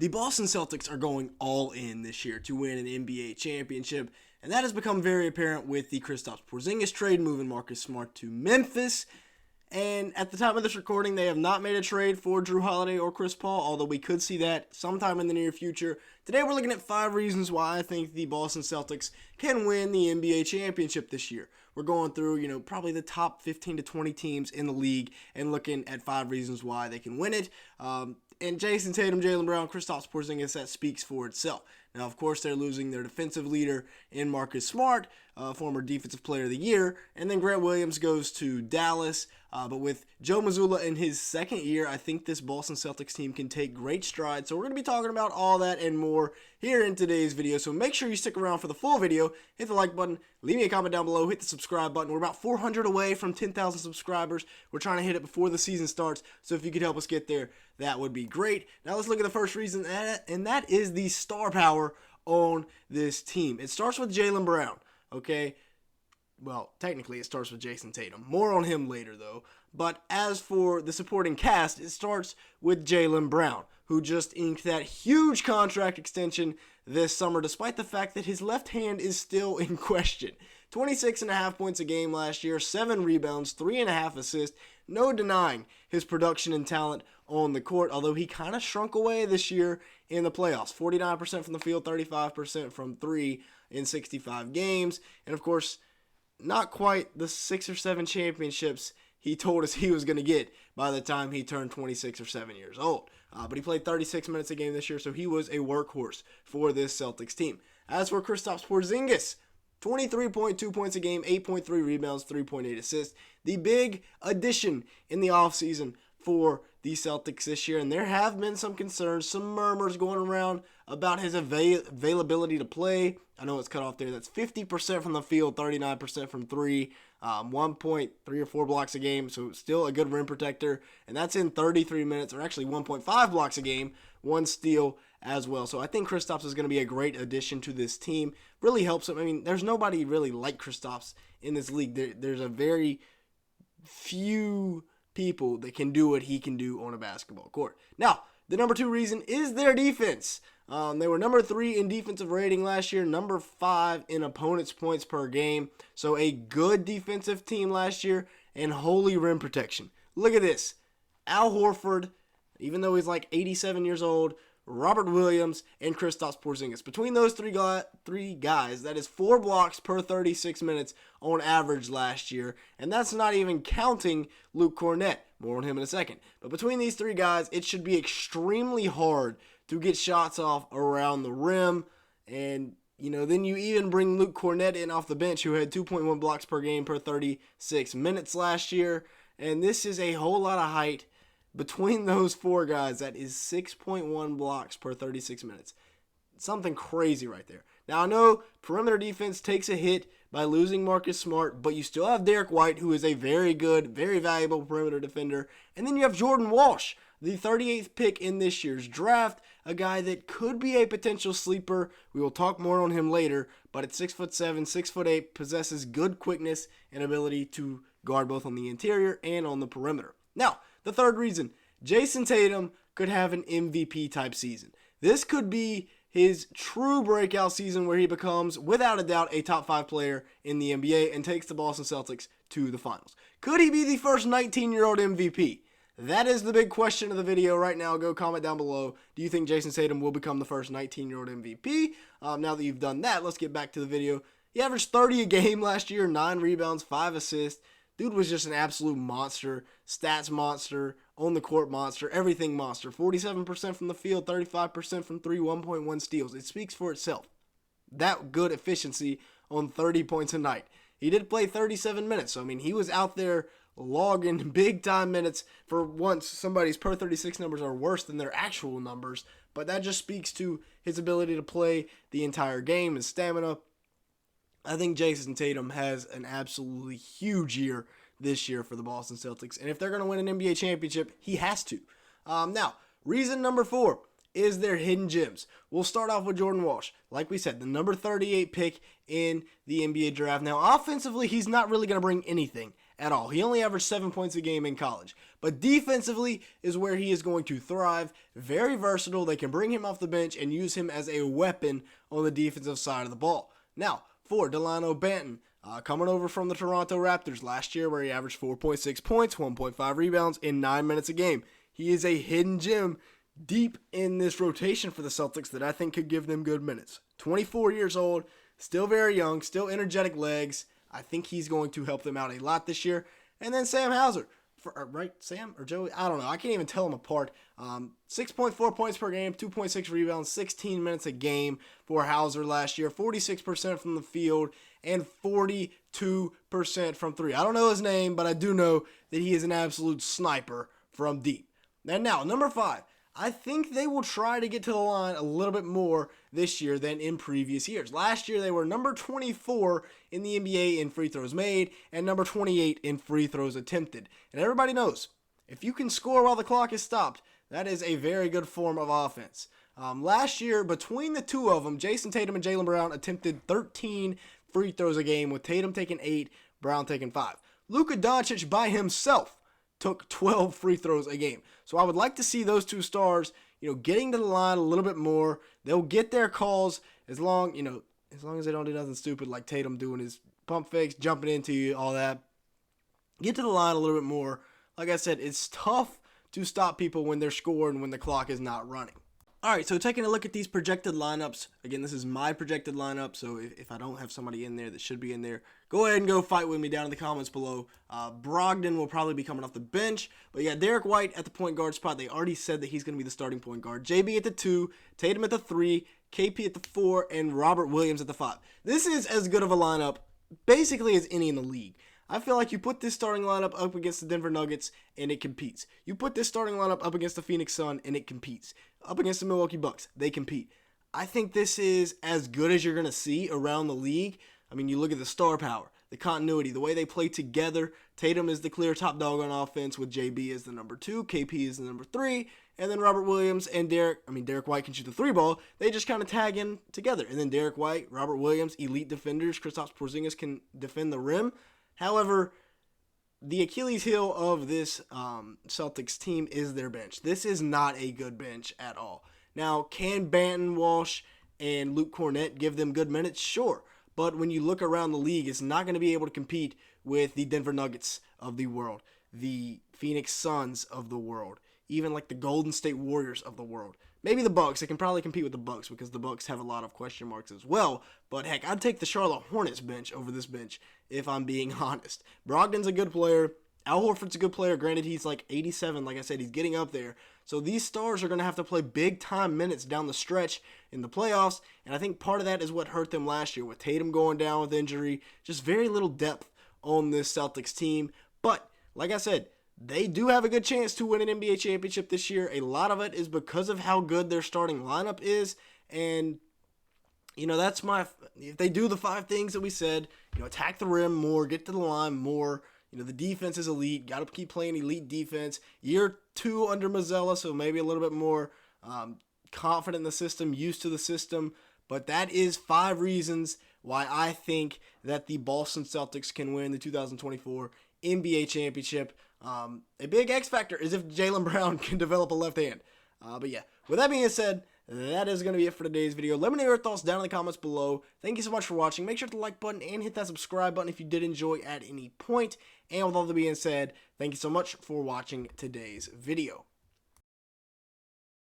The Boston Celtics are going all in this year to win an NBA championship, and that has become very apparent with the Kristaps Porzingis trade, moving Marcus Smart to Memphis. And at the time of this recording, they have not made a trade for Jrue Holiday or Chris Paul, although we could see that sometime in the near future. Today we're looking at 5 reasons why I think the Boston Celtics can win the NBA championship this year. We're going through, probably the top 15 to 20 teams in the league and looking at 5 reasons why they can win it. And Jayson Tatum, Jaylen Brown, Kristaps Porzingis, that speaks for itself. Now, of course, they're losing their defensive leader in Marcus Smart, former Defensive Player of the Year, and then Grant Williams goes to Dallas. But with Joe Mazzulla in his second year, I think this Boston Celtics team can take great strides. So we're going to be talking about all that and more here in today's video. So make sure you stick around for the full video. Hit the like button, leave me a comment down below, hit the subscribe button. We're about 400 away from 10,000 subscribers. We're trying to hit it before the season starts. So if you could help us get there, that would be great. Now let's look at the first reason, and that is the star power on this team. It starts with Jaylen Brown, okay? Well, technically it starts with Jayson Tatum. More on him later, though. But as for the supporting cast, it starts with Jaylen Brown, who just inked that huge contract extension this summer, despite the fact that his left hand is still in question. 26.5 points a game last year, 7 rebounds, 3.5 assists. No denying his production and talent on the court, although he kind of shrunk away this year in the playoffs. 49% from the field, 35% from 3 in 65 games. And of course, not quite the 6 or 7 championships he told us he was going to get by the time he turned 26 or 7 years old. But he played 36 minutes a game this year, so he was a workhorse for this Celtics team. As for Kristaps Porzingis, 23.2 points a game, 8.3 rebounds, 3.8 assists. The big addition in the offseason for the Celtics this year, and there have been some concerns, some murmurs going around about his availability to play. I know it's cut off there. That's 50% from the field, 39% from 3, 1.3 or 4 blocks a game, so still a good rim protector, and that's in 33 minutes, or actually 1.5 blocks a game, 1 steal as well. So I think Kristaps is going to be a great addition to this team. Really helps him. I mean, there's nobody really like Kristaps in this league. There's a very few people that can do what he can do on a basketball court. Now, the number 2 reason is their defense. They were number 3 in defensive rating last year, number 5 in opponents' points per game. So a good defensive team last year, and holy rim protection. Look at this. Al Horford, even though he's like 87 years old, Robert Williams, and Kristaps Porzingis. Between those three guys, that is 4 blocks per 36 minutes on average last year. And that's not even counting Luke Cornett. More on him in a second. But between these 3 guys, it should be extremely hard to get shots off around the rim. And, then you even bring Luke Cornett in off the bench, who had 2.1 blocks per game per 36 minutes last year. And this is a whole lot of height. Between those 4 guys, that is 6.1 blocks per 36 minutes. Something crazy right there. Now, I know perimeter defense takes a hit by losing Marcus Smart, but you still have Derek White, who is a very good, very valuable perimeter defender. And then you have Jordan Walsh, the 38th pick in this year's draft, a guy that could be a potential sleeper. We will talk more on him later, but at 6'7", 6'8", possesses good quickness and ability to guard both on the interior and on the perimeter. Now, the third reason, Jayson Tatum could have an MVP type season. This could be his true breakout season where he becomes, without a doubt, a top 5 player in the NBA and takes the Boston Celtics to the finals. Could he be the first 19-year-old MVP? That is the big question of the video right now. Go comment down below. Do you think Jayson Tatum will become the first 19-year-old MVP? Now that you've done that, let's get back to the video. He averaged 30 a game last year, 9 rebounds, 5 assists. Dude was just an absolute monster, stats monster, on the court monster, everything monster. 47% from the field, 35% from 3, 1.1 steals. It speaks for itself. That good efficiency on 30 points a night. He did play 37 minutes, so he was out there logging big time minutes. For once, somebody's per 36 numbers are worse than their actual numbers, but that just speaks to his ability to play the entire game, his stamina. I think Jayson Tatum has an absolutely huge year this year for the Boston Celtics. And if they're going to win an NBA championship, he has to. Now, reason number 4 is their hidden gems. We'll start off with Jordan Walsh. Like we said, the number 38 pick in the NBA draft. Now, offensively, he's not really going to bring anything at all. He only averaged 7 points a game in college. But defensively is where he is going to thrive. Very versatile. They can bring him off the bench and use him as a weapon on the defensive side of the ball. Now, for Delano Banton, coming over from the Toronto Raptors last year where he averaged 4.6 points, 1.5 rebounds in 9 minutes a game. He is a hidden gem deep in this rotation for the Celtics that I think could give them good minutes. 24 years old, still very young, still energetic legs. I think he's going to help them out a lot this year. And then Sam Hauser, right? Sam or Joey? I don't know. I can't even tell them apart. 6.4 points per game, 2.6 rebounds, 16 minutes a game for Hauser last year. 46% from the field and 42% from three. I don't know his name, but I do know that he is an absolute sniper from deep. And now, number 5. I think they will try to get to the line a little bit more this year than in previous years. Last year, they were number 24 in the NBA in free throws made and number 28 in free throws attempted. And everybody knows, if you can score while the clock is stopped, that is a very good form of offense. Last year, between the two of them, Jayson Tatum and Jaylen Brown attempted 13 free throws a game, with Tatum taking 8, Brown taking 5. Luka Doncic by himself took 12 free throws a game. So I would like to see those two stars, getting to the line a little bit more. They'll get their calls as long as they don't do nothing stupid like Tatum doing his pump fakes, jumping into you, all that. Get to the line a little bit more. Like I said, it's tough to stop people when they're scoring when the clock is not running. All right, so taking a look at these projected lineups. Again, this is my projected lineup, so if I don't have somebody in there that should be in there, go ahead and go fight with me down in the comments below. Brogdon will probably be coming off the bench, but yeah, Derek White at the point guard spot. They already said that he's going to be the starting point guard. JB at the 2, Tatum at the 3, KP at the 4, and Robert Williams at the 5. This is as good of a lineup basically as any in the league. I feel like you put this starting lineup up against the Denver Nuggets, and it competes. You put this starting lineup up against the Phoenix Sun, and it competes. Up against the Milwaukee Bucks, they compete. I think this is as good as you're going to see around the league. I mean, you look at the star power, the continuity, the way they play together. Tatum is the clear top dog on offense, with JB as the number 2, KP is the number 3, and then Robert Williams and Derek White can shoot the 3 ball. They just kind of tag in together. And then Derek White, Robert Williams, elite defenders. Kristaps Porzingis can defend the rim. However, the Achilles heel of this Celtics team is their bench. This is not a good bench at all. Now, can Banton, Walsh, and Luke Cornett give them good minutes? Sure. But when you look around the league, it's not going to be able to compete with the Denver Nuggets of the world, the Phoenix Suns of the world, even like the Golden State Warriors of the world. Maybe the Bucks. They can probably compete with the Bucks because the Bucks have a lot of question marks as well. But heck, I'd take the Charlotte Hornets bench over this bench if I'm being honest. Brogdon's a good player. Al Horford's a good player. Granted, he's like 87. Like I said, he's getting up there. So these stars are going to have to play big-time minutes down the stretch in the playoffs. And I think part of that is what hurt them last year with Tatum going down with injury. Just very little depth on this Celtics team. But like I said, they do have a good chance to win an NBA championship this year. A lot of it is because of how good their starting lineup is. And, if they do the 5 things that we said, attack the rim more, get to the line more. The defense is elite. Got to keep playing elite defense. Year 2 under Mazzella, so maybe a little bit more confident in the system, used to the system. But that is 5 reasons why I think that the Boston Celtics can win the 2024 NBA championship. A big X factor is if Jaylen Brown can develop a left hand. But yeah, with that being said, that is going to be it for today's video. Let me know your thoughts down in the comments below. Thank you so much for watching. Make sure to hit the like button and hit that subscribe button if you did enjoy at any point. And with all that being said, thank you so much for watching today's video.